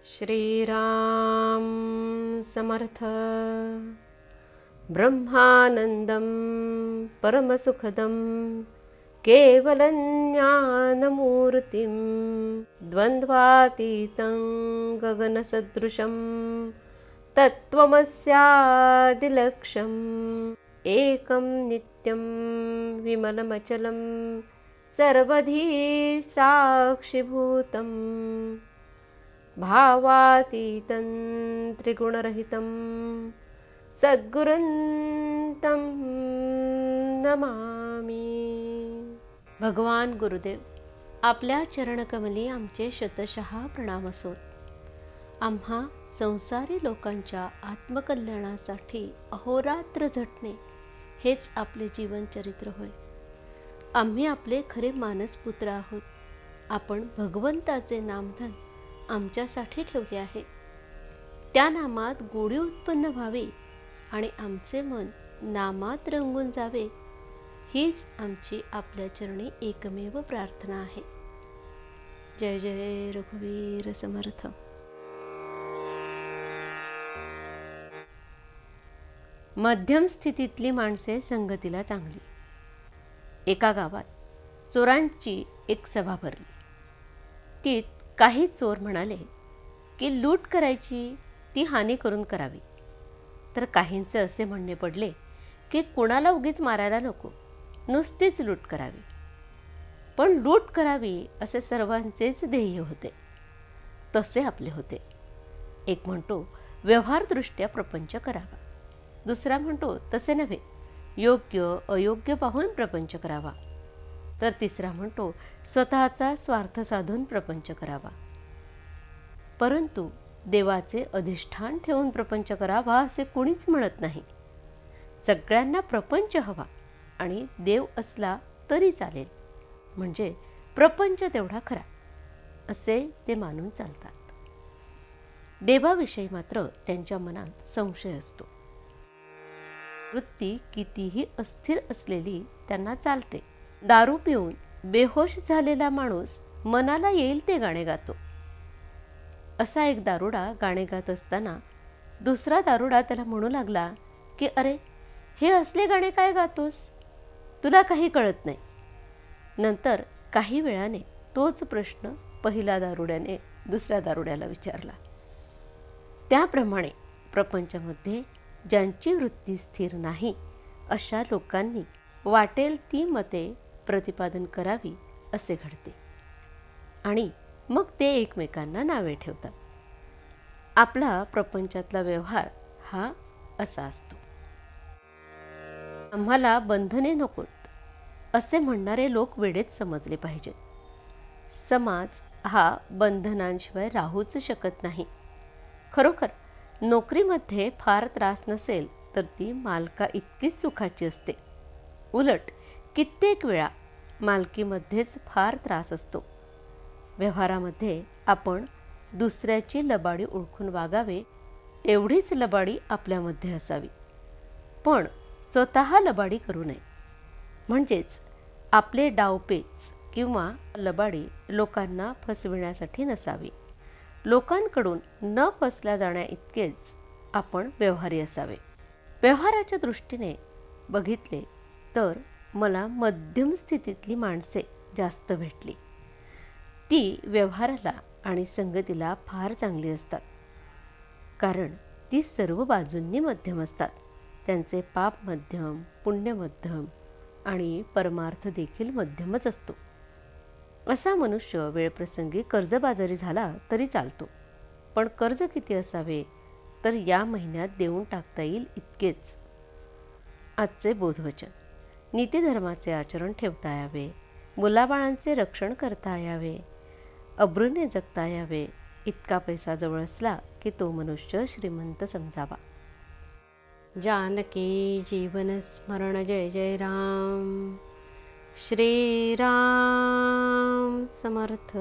श्रीराम समर्थ। ब्रह्मानंदं परमसुखदं केवलं ज्ञानमूर्तिं द्वन्द्वातीतं गगनसदृशं तत्त्वमस्यादिलक्ष्यम् एकं नित्यं विमलमचलं सर्वधी साक्षिभूतं भावातीतं त्रिगुणरहितं सद्गुरुं नमामि। भगवान गुरुदेव, आपल्या चरणकमली आमचे शतशः प्रणाम असोत। आम्हा संसारी लोकांच्या आत्मकल्याणासाठी अहोरात्र झटणे हेच आपले जीवनचरित्र होय। आम्ही आपले खरे मानसपुत्र आहोत। आपण भगवंताचे नामधन आमच्यासाठी ठेवले आहे। त्या नामात गोडी उत्पन्न व्हावी आणि आमचे मन नामात रंगून जावे, हीच आमची आपल्या चरणी एकमेव प्रार्थना आहे। जय जय रघुवीर समर्थ। मध्यम स्थितीतली माणसे संगतीला चांगली। एका गावात चोरांची एक सभा भरली। तीत काही चोर म्हणाले की लूट करायची ती हानी करून करावी, तर काहींचे असे म्हणणे पडले की कुणाला उगीच मारायला नको, नुसतीच लूट करावी। पण लूट करावी असे सर्वांचेच ध्येय होते, तसे आपले होते। एक म्हणतो व्यवहारदृष्ट्या प्रपंच करावा, दुसरा म्हणतो तसे नव्हे, योग्य अयोग्य पाहून प्रपंच करावा, तर तिसरा म्हणतो स्वतःचा स्वार्थ साधून प्रपंच करावा। परंतु देवाचे अधिष्ठान ठेवून प्रपंच करावा असे कुणीच म्हणत नाही। सगळ्यांना प्रपंच हवा आणि देव असला तरी चालेल, म्हणजे प्रपंच तेवढा खरा असे ते मानून चालतात। देवाविषयी मात्र त्यांच्या मनात संशय असतो। वृत्ती कितीही अस्थिर असलेली त्यांना चालते। दारू पिऊन बेहोश झालेला माणूस मनाला येईल ते गाणे गातो। असा एक दारुडा गाणे गात असताना दुसरा दारुडा त्याला म्हणू लागला की अरे, हे असले गाणे काय गातोस, तुला काही कळत नाही। नंतर काही वेळाने तोच प्रश्न पहिला दारुड्याने दुसऱ्या दारुड्याला विचारला। त्याप्रमाणे प्रपंचामध्ये ज्यांची वृत्ती स्थिर नाही अशा लोकांनी वाटेल ती मते प्रतिपादन करावी असे घडते, आणि मग ते एकमेकांना नावे ठेवतात। आपला प्रपंचातला व्यवहार हा असा असतो। आम्हाला बंधने नकोत असे म्हणणारे लोक वेडेच समजले पाहिजेत। समाज हा बंधनांशिवाय राहूच शकत नाही। खरोखर नोकरीमध्ये फार त्रास नसेल तर ती मालका इतकीच सुखाची असते। उलट कित्येक वेळा मालकीमध्येच फार त्रास असतो। व्यवहारामध्ये आपण दुसऱ्याची लबाडी ओळखून वागावे, एवढीच लबाडी आपल्यामध्ये असावी, पण स्वतः लबाडी करू नये। म्हणजेच आपले डावपेच किंवा लबाडी लोकांना फसविण्यासाठी नसावी। लोकांकडून न फसल्या जाण्या इतकेच आपण व्यवहारी असावे। व्यवहाराच्या दृष्टीने बघितले तर मला मध्यम स्थितीतली माणसे जास्त भेटली। ती व्यवहाराला आणि संगतीला फार चांगली असतात, कारण ती सर्व बाजूंनी मध्यम असतात। त्यांचे पाप मध्यम, पुण्य मध्यम आणि परमार्थ देखील मध्यमच असतो। असा मनुष्य वेळप्रसंगी कर्जबाजारी झाला तरी चालतो, पण कर्ज किती असावे, तर या महिन्यात देऊन टाकता येईल इतकेच। आजचे बोधवचन: नीतिधर्माचे आचरण ठेवता यावे, मुलाबाळांचे रक्षण करता यावे, अब्रूने जगता यावे। इतका पैसा जवळ असला की तो मनुष्य श्रीमंत समजावा। जानकी जीवन स्मरण जय जय राम। श्रीराम समर्थ।